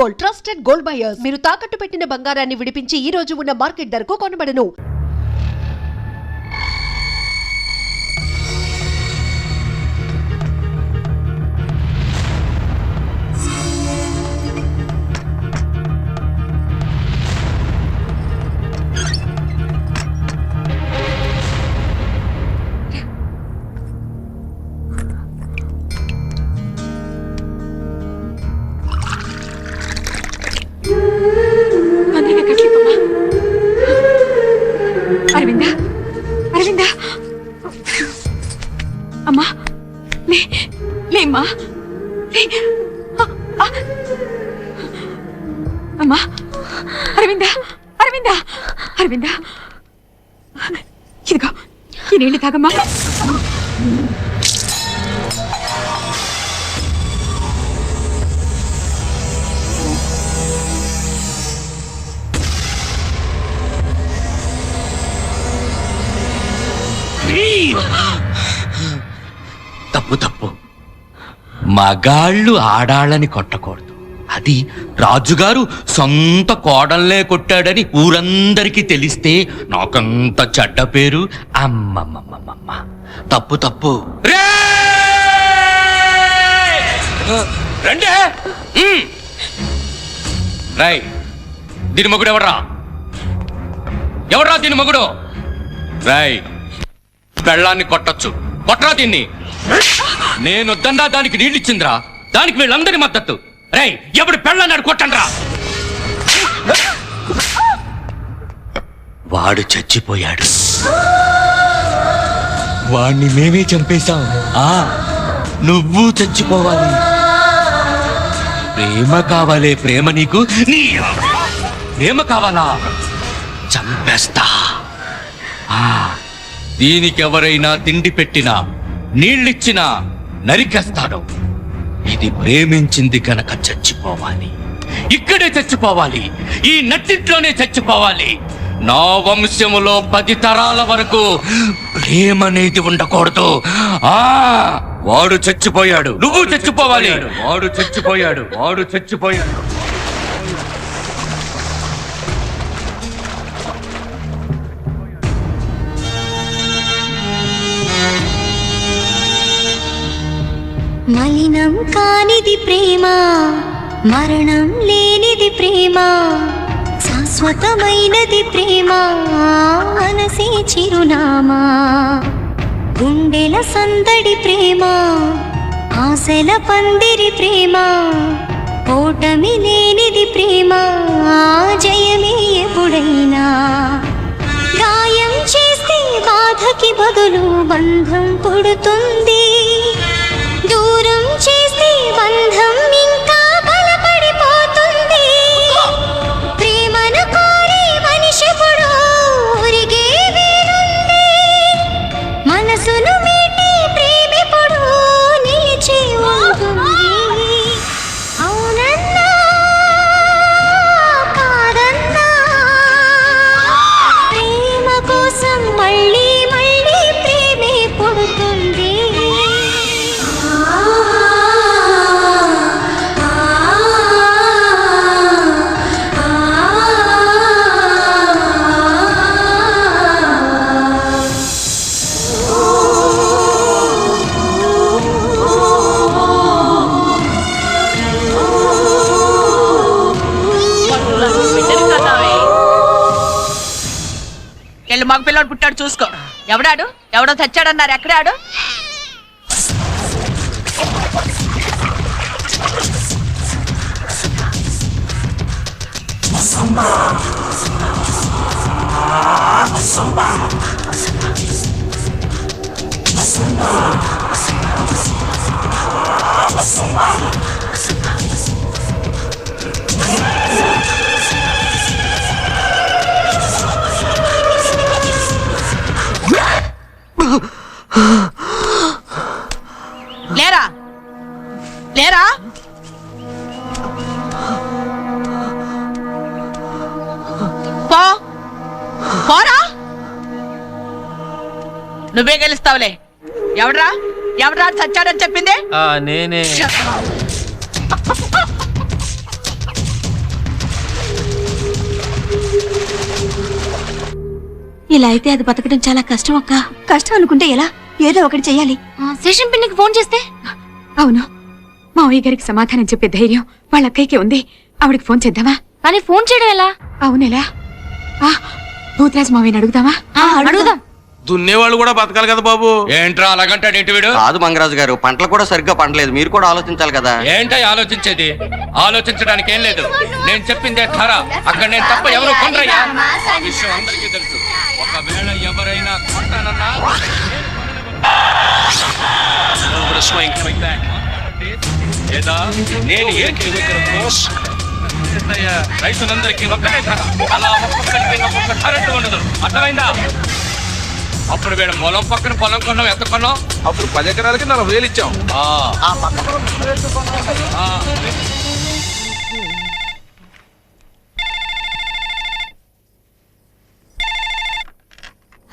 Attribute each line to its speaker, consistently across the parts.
Speaker 1: Gold, trusted gold buyers. మీరు తాకట్టు పెట్టిన బంగారాన్ని విడిపించి ఈ రోజు ఉన్న మార్కెట్ ధరకు కొనబడను.
Speaker 2: అరవిందా, అరవిందా, అమ్మా లేమ్మా, అమ్మా, అరవిందా, అరవిందా, అరవిందా, ఇదిగో ఈ నీళ్ళు తాగమ్మా.
Speaker 3: తప్పు తప్పు. మగాళ్ళు ఆడాళ్ళని కొట్టకూడదు. అది రాజుగారు సొంత కోడల్నే కొట్టాడని ఊరందరికీ తెలిస్తే నాకంత చెడ్డ పేరు. అమ్మమ్మమ్మమ్మ, తప్పు తప్పు. రండే. రై, దీని మగుడు ఎవడ్రా? ఎవడ్రా దీని మగుడు? రై, పెళ్ళాన్ని కొట్టచ్చు, కొట్టరా దీన్ని. నేను దండా దానికి నీళ్ళిచ్చిందిరా, దానికి వీళ్ళందరి మద్దతు. రై, ఎవడు పెళ్ళన్నాడు కొట్టండ్రా. వాడు చచ్చిపోయాడు, వాణ్ణి మేమే చంపేశాం. నువ్వు చచ్చిపోవాలి. ప్రేమ కావాలే, ప్రేమ నీకు. నీ ప్రేమ కావాలా? చంపేస్తా. దీనికి ఎవరైనా తిండి పెట్టినా నీళ్ళిచ్చినా నరికేస్తాడు. ఇది ప్రేమించింది కనుక చచ్చిపోవాలి. ఇక్కడే చచ్చిపోవాలి, ఈ నట్టింట్లోనే చచ్చిపోవాలి. నా వంశములో 10 తరాల వరకు ప్రేమ అనేది ఉండకూడదు. వాడు చచ్చిపోయాడు, నువ్వు చచ్చిపోవాలి. వాడు చచ్చిపోయాడు, వాడు చచ్చిపోయాడు.
Speaker 4: మలినం కానిది ప్రేమ, మరణం లేనిది ప్రేమ, శాశ్వతమైనది ప్రేమ, మనసే చిరునామా, గుండెల సందడి ప్రేమ, ఆశల పందిరి ప్రేమ, ఓటమి లేనిది ప్రేమ, జయమే ఎప్పుడైనా. గాయం చేస్తే బాధకి బదులు బంధం పుడుతుంది, దూరం చేస్తే బంధం ఇంకా బలపడిపోతుంది. ప్రేమను కోరే మనిషెప్పుడు ఊరిగే వీరుంది, మనసును మీటే ప్రేమెప్పుడు నిలిచి ఉంటుంది. అవునన్నా కాదన్నా, ప్రేమ కోసం మళ్ళీ మళ్ళీ ప్రేమే పుడుతుంది.
Speaker 2: మగ పిల్లడు పుట్టాడు చూసుకో. ఎవడాడు? ఎవడో చచ్చాడన్నారు. ఎక్కడాడు? లేరా లేరా పోరా, నువ్వే గెలుస్తావులే. ఎవడ్రా ఎవడ్రా చచ్చాడని చెప్పింది?
Speaker 5: నేనే. ఇలా అయితే అది బతకడం చాలా కష్టం అక్క.
Speaker 6: కష్టం అనుకుంటే ఎలా? ఏదో ఒకటి చెయ్యాలి.
Speaker 5: శేషం పిన్నికి ఫోన్ చేస్తే?
Speaker 6: అవును, మావయ్య గారికి సమాధానం చెప్పే ధైర్యం వాళ్ళ అక్కయ్యకి ఉంది. ఆవిడకి ఫోన్ చేద్దామా?
Speaker 5: కానీ ఫోన్ చేయడం ఎలా?
Speaker 6: అవునెలా? భూతరాజ్ మావయ్యని అడుగుదామా?
Speaker 5: అడుగుదాం.
Speaker 7: దున్నేవాళ్ళు కూడా బతకాలి కదా బాబు.
Speaker 3: ఏంట్రా అలాగంటాడు ఏంటి వీడు?
Speaker 8: కాదు మంగరాజు గారు, పంటలు కూడా సరిగ్గా పండలేదు, మీరు కూడా ఆలోచించాలి కదా.
Speaker 3: ఏంటో ఆలోచించేది? ఆలోచించడానికి ఏం లేదు. నేను చెప్పిందే ధర. అక్కడ నేను తప్ప ఎవరు కొనరయ్యా. ఆ విషయం అందరికీ తెలుసు. ఒకవేళ ఎవరైనా కొంటానన్నా లేదా నేను ఏంటి రైతులందరికీ ఒక్కటే ధర. అలా ఒక్కొక్కరికి ఒక్కొక్క ధర ఉండదు. అర్థమైందా? అప్పుడు వీడు పొలం పక్కన పొలం కొన్నాం. ఎంత కొన్నాం?
Speaker 7: అప్పుడు 10 ఎకరాలకి 40,000 ఇచ్చాం.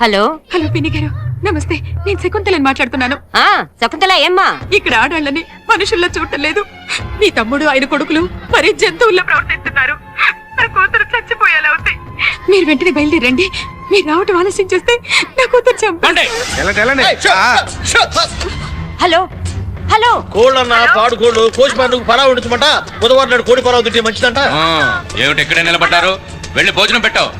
Speaker 5: హలో
Speaker 6: హలో పిన్ని గారు, నమస్తే. నేను శకుంతలని మాట్లాడుతున్నాను.
Speaker 5: శకుంతల ఏమ్మా?
Speaker 6: ఇక్కడ ఆడాళ్ళని మనుషుల్లో చూడటం లేదు. మీ తమ్ముడు ఆయన కొడుకులు మరి జంతువుల్లో ప్రవర్తిస్తున్నారు. నా కూతురు చచ్చిపోయేలా ఉంది. మీరు వెంటనే బయలుదేరండి. మీరు రావటం ఆలస్యం చేస్తే నా కూతురు చంపండి.
Speaker 5: హలో హలో,
Speaker 9: కోళ్ళన్నా పాడు కోళ్ళు కోసి పండుగ పరావు ఉంచమంట. బుధవారం నాడు కోడి పరావు తింటే మంచిదంట.
Speaker 3: ఏమిటి ఎక్కడే నిలబడ్డారు? వెళ్ళి భోజనం పెట్టావు.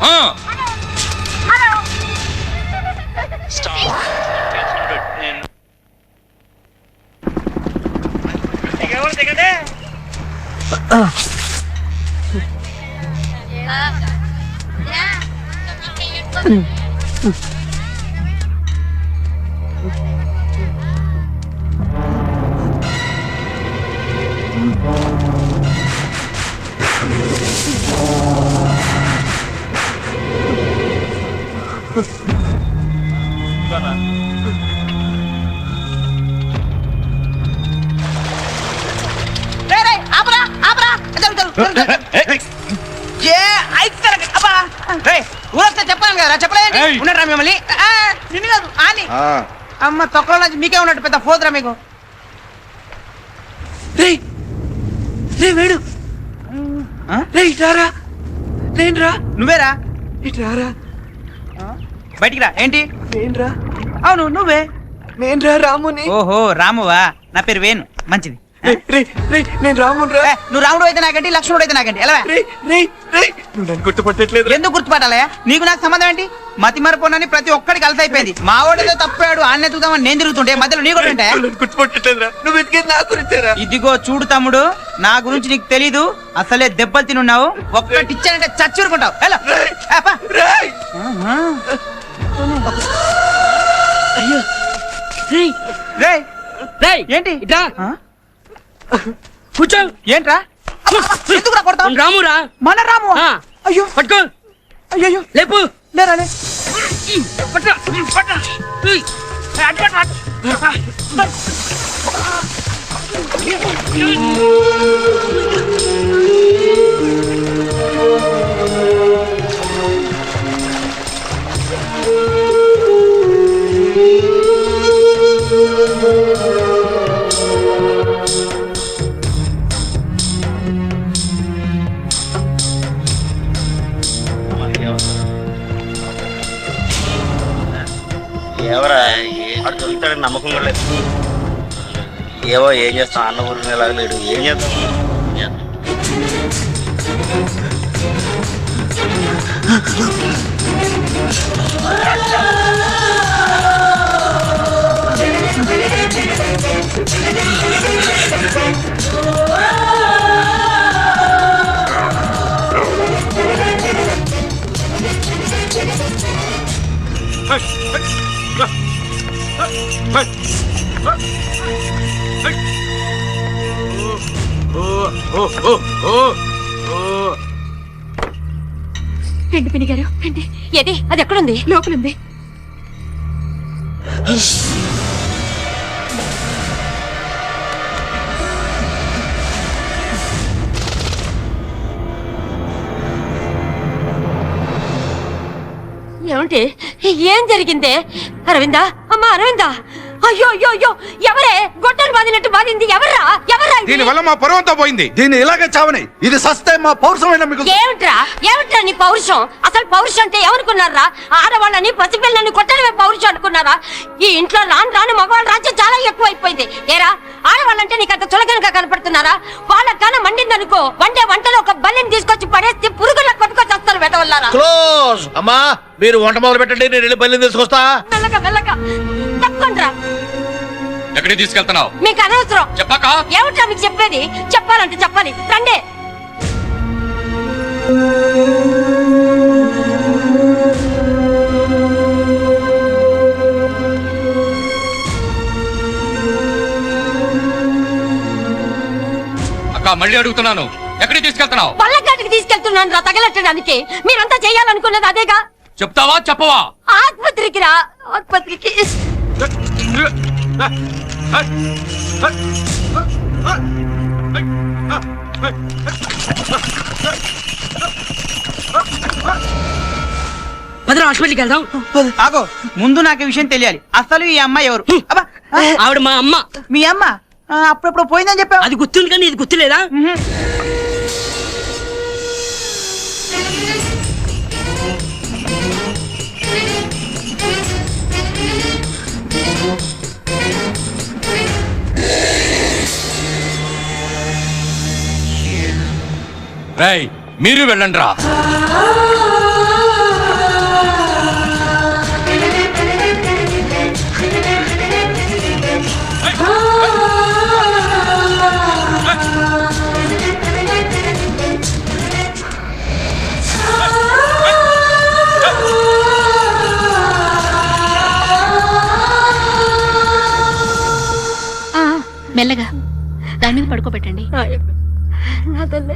Speaker 2: చెప్పాను కదా, చెప్పలేదు. ఉన్నట్రా మిమ్మల్ని? నిన్ను కాదు అని. అమ్మ తొక్కలో మీకే ఉన్నట్టు పెద్ద ఫోద్రా మీకు.
Speaker 9: వేడు నేనురా.
Speaker 2: నువ్వేరా?
Speaker 9: ఇట్రారా.
Speaker 2: బయటికి రా. ఏంటి?
Speaker 9: నేనురా.
Speaker 2: అవును నువ్వే.
Speaker 9: నేనురా రాముని.
Speaker 2: ఓహో రామువా? నా పేరు వేణు. మంచిది.
Speaker 9: నేను రామురా.
Speaker 2: నువ్వు రాముడు అయితే నాకంటి, లక్ష్మణుడు అయితే నాకంటి. ఎలా?
Speaker 9: నువ్వు నన్ను గుర్తుపట్టట్లేదు.
Speaker 2: ఎందుకు గుర్తుపట్టాలయా? నీకు నాకు సంబంధం ఏంటి? మతి మరపోనని ప్రతి ఒక్కడికి అలసి అయిపోయింది. మా వాడితో తప్పాడు, ఆన్నే ఎత్తుకుదామని నేను తిరుగుతుంటే మధ్యలో నీ కూడా ఉంటాయా?
Speaker 9: గుర్తుపట్టట్లేదురా. నువ్వు వెతికేది నా గురించేరా.
Speaker 2: ఇదిగో చూడు తమ్ముడు, నా గురించి నీకు తెలీదు. అసలే దెబ్బలు తినున్నావు. ఒక్కటి ఇచ్చానంటే చచ్చూరుకుంటావు. ఏంటి?
Speaker 9: కూర్చో.
Speaker 2: ఏంట్రా? ఎందుకురా కొడతావు?
Speaker 9: రామురా.
Speaker 2: మన రాము. అయ్యో
Speaker 9: పట్టుకో.
Speaker 2: అయ్యో
Speaker 9: లేపు.
Speaker 2: లేరాలే.
Speaker 9: ఎవరా అటు దొరుకుతాడని నమ్మకం కూడా లేదు. ఏవో ఏం చేస్తాం, అన్న ఊరిని ఎలాగ లేడు. ఏం చేద్దాం?
Speaker 6: రండి పిన్ని గారు, రండి.
Speaker 5: ఏది? అది ఎక్కడుంది?
Speaker 6: లోపలుంది.
Speaker 5: ఏమిటి? ఏం జరిగిందే? అరవిందా, అమ్మా అరవిందా, అయ్యో అయ్యో అయ్యో ఎవరే గొడ్డలు బాదినట్టు బాదింది ఎవర్రా ఎవర్రా ఇది?
Speaker 7: దీని వల్ల మా పరువంతా పోయింది.
Speaker 10: దీన్ని ఇలాగే చావని. ఇది సస్తే మా పౌరుషమైన మీకు
Speaker 5: ఏమిట్రా ఏమిట్రా నీ పౌరుషం? అసలు పౌరుషం అంటే ఏమనుకున్నారా? ఆడవాళ్ళని పసిపిల్లల్ని కొట్టడమే పౌరుషం అనుకున్నారా? ఈ ఇంట్లో రాను రాను మగవాళ్ళ రాజ్యం చాలా ఎక్కువైపోయింది. ఏరా ఆడవాళ్ళంటే నీకు అంత చులకనగా కనపడుతున్నారా? వాళ్ళకి కాన మండిందనుకో వండే వంటలో ఒక బల్లిని తీసుకొచ్చి పడేస్తే పురుగుల కొట్టుకొచ్చి వస్తారు వెదవల్లారా.
Speaker 10: క్లోజ్. అమ్మా మీరు వంట మొదలు పెట్టండి, నేను వెళ్ళి బయలుదేరి తీసుకొస్తా.
Speaker 5: మెల్లగా మెల్లగా తప్పకుండా
Speaker 3: ఎక్కడికి తీసుకెళ్తున్నావు?
Speaker 5: మీకు అనవసరం.
Speaker 3: చెప్పాక
Speaker 5: ఏమిట్రా మీకు చెప్పేది? చెప్పాలంటే చెప్పాలి రండి.
Speaker 3: అక్క మళ్ళీ అడుగుతున్నాను, ఎక్కడికి తీసుకెళ్తున్నావు?
Speaker 5: పల్లకాటికి తీసుకెళ్తున్నాను రా తగలెట్టడానికి. మీరంతా చేయాలనుకున్నది అదేగా.
Speaker 3: చెప్తావా చెప్పవా?
Speaker 5: ఆసుపత్రికి రా, ఆసుపత్రికి.
Speaker 2: పదరా హాస్పిటల్కి వెళ్దాం. ఆగో, ముందు నాకు ఈ విషయం తెలియాలి. అసలు ఈ అమ్మాయి ఎవరు? అబ్బా,
Speaker 6: ఆవిడ మా అమ్మ.
Speaker 2: మీ అమ్మ అప్పుడప్పుడు పోయిందని చెప్పావు.
Speaker 6: అది గుర్తుంది కానీ ఇది గుర్తులేదా?
Speaker 3: రేయ్ మీరు వెళ్ళండి రా.
Speaker 1: మెల్లగా దాని మీద పడుకోబెట్టండి.
Speaker 5: నా తల్లే.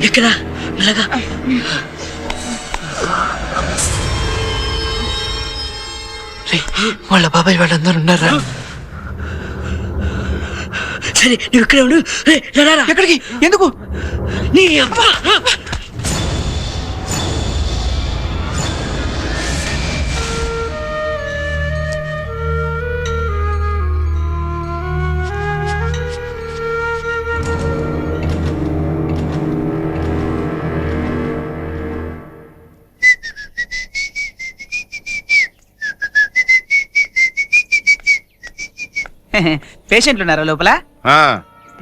Speaker 6: ఇక్కడ మెల్లగా. వాళ్ళ బాబాయ్ వాళ్ళందరూ ఉన్నారా? సరే నువ్వు ఇక్కడే ఉండు.
Speaker 2: ఎక్కడికి? ఎందుకు?
Speaker 6: నీ అబ్బా.
Speaker 2: పేషెంట్లు ఉన్నారా లోపల?
Speaker 7: ఆ,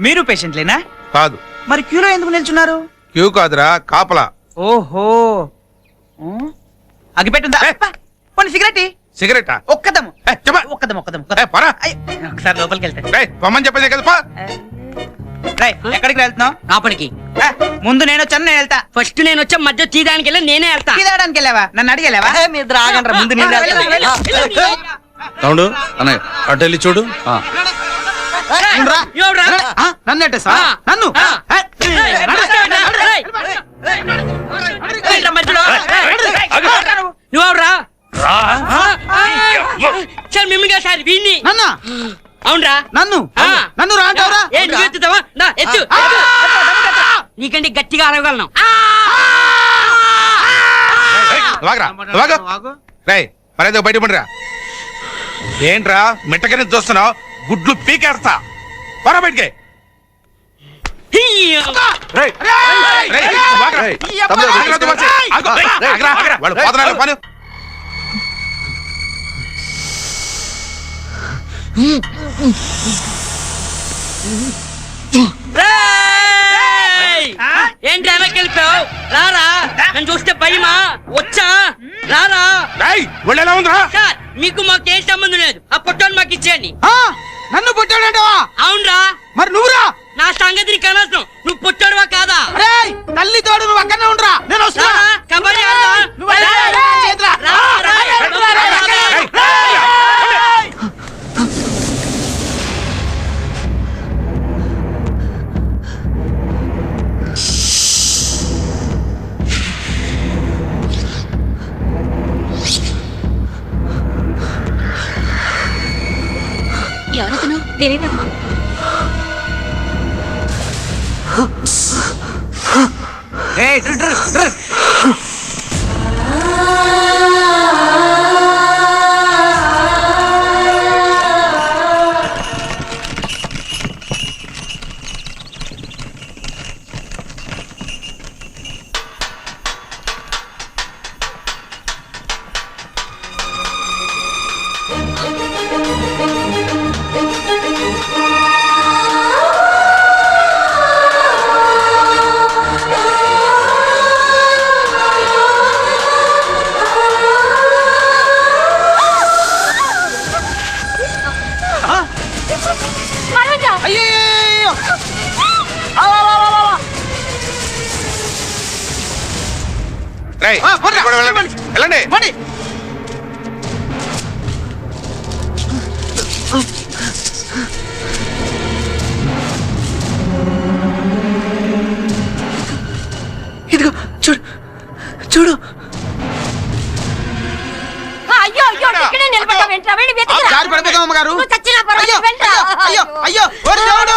Speaker 2: మీరు పేషెంట్లేనా?
Speaker 7: కాదు.
Speaker 2: మరి క్యూలో ఎందుకు నిల్చున్నారు?
Speaker 7: క్యూ కాదురా, కాపలా.
Speaker 2: ఓహో, అగిపెట్టుందా? కొన్ని సిగరెట్
Speaker 7: సిగరెటా?
Speaker 2: ఒక్కదము
Speaker 7: ఏ, చెప్పా.
Speaker 2: ఒక్కదము ఒక్కదము
Speaker 7: ఏ, పరా.
Speaker 2: ఒకసారి లోపలికి వెళ్తే.
Speaker 7: రేయ్, పొమ్మని చెప్పేదే కదా. పా.
Speaker 2: రేయ్, ఎక్కడికి వెళ్తున్నావు?
Speaker 6: కాపడికి.
Speaker 2: ముందు నేను వచ్చాను, నేను వెళ్తా.
Speaker 6: ఫస్ట్ నేను వచ్చా మధ్య తీయడానికి వెళ్ళి నేనే వెళ్తా.
Speaker 2: తీయడానికి వెళ్ళావా? నన్ను అడిగెళ్ళావా?
Speaker 8: మీ ఇద్దరు ఆగండ్రా, ముందు నేను వెళ్తాను.
Speaker 7: తమ్ముడు అన్నయ్య అటు వెళ్ళి చూడు.
Speaker 2: నన్ను అంటే సార్ నన్ను
Speaker 6: నువ్వురా సార్ మిమ్మల్ని కాదు సార్ వీణ్ణి.
Speaker 2: నన్ను
Speaker 6: అవునరా
Speaker 2: నన్ను నన్ను రా అంటావురా?
Speaker 6: ఏ నువ్వు ఎత్తుతావా? ఎత్తు. నీకంటే గట్టిగా అరవగలను.
Speaker 7: రేయ్ మరేదో బయట పడిరా. ఏంట్రా మిట్టకనే చూస్తున్నావు? గుడ్లు పీకేస్తా. పరా బయటికి. రేయ్, రేయ్, వాగరా. ఆగరా, తుమ్మచ్చి. ఆగు. ఆగరా, ఆగరా. వాళ్ళు పోతనాలు పని.
Speaker 6: ఏంటి వెనక్కి వెళ్ళిపోయావు? రారా, నన్ను చూస్తే భయమా? వచ్చా రారా.
Speaker 7: రేయ్, వాళ్ళు ఎలా ఉందిరా?
Speaker 6: సార్ మీకు మాకు ఏం సంబంధం లేదు. ఆ పొట్టోని మాకు ఇచ్చేయండి.
Speaker 2: నన్ను పుట్టాడంటావా?
Speaker 6: అవునరా.
Speaker 2: మరి నువ్వురా?
Speaker 6: నా సంగతి నీకు అనవసరం. నువ్వు పుట్టాడువా కాదా?
Speaker 2: రేయ్, తల్లి తోడు నువ్వు అక్కడనే ఉండరా, నేను వస్తా.
Speaker 6: రారా, కబడ్డీ ఆడదాం.
Speaker 2: నువ్వు రా, రా, చేతురా.
Speaker 6: రా, రా, రా, రా, రా, రా.
Speaker 7: రేయ్,
Speaker 1: ఎవరతను? తెలియదమ్మా.
Speaker 2: అయ్యో
Speaker 7: రేయ్, మీరు కూడా వెళ్ళండి. వెళ్ళండి.
Speaker 2: ఇదిగో చూడు చూడు.
Speaker 5: అయ్యో అయ్యో ఇక్కడే నిలబడ్డావు ఏంట్రా? వెళ్ళి వెతుకురా.
Speaker 2: జారి పడిపోతాం అమ్మగారు.
Speaker 5: నువ్వు చచ్చినా పర్వాలేదు,
Speaker 2: అయ్యో
Speaker 5: వెళ్ళరా.
Speaker 2: అయ్యో అయ్యో ఓరి దేవుడు.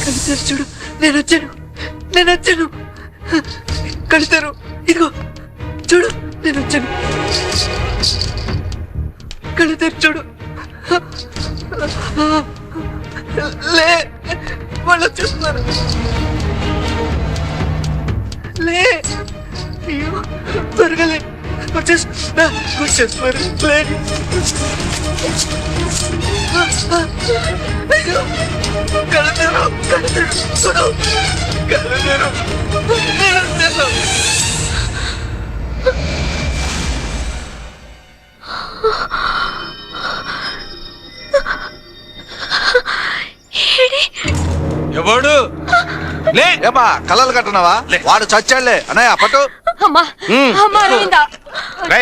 Speaker 11: కళ్ళు చూడు, నేను వచ్చాను. కళ్ళు తెరు, ఇదిగో చూడు, నేను వచ్చాను. కళ్ళు తెరు చూడు. లే, వాళ్ళు వచ్చేస్తున్నారు. లే, అయ్యో త్వరగా లే, వచ్చేస్తున్నారు. లే, అయ్యో కళ్ళు తెరు చూడు, కళ్ళు తెరు, నేను వచ్చాను.
Speaker 7: ఎవడు లే
Speaker 8: ఏమా కలలు కట్టనవా? వాడు చచ్చాడులే అన్నయ్య పట్టు.
Speaker 5: అమ్మా అమ్మా అరవిందా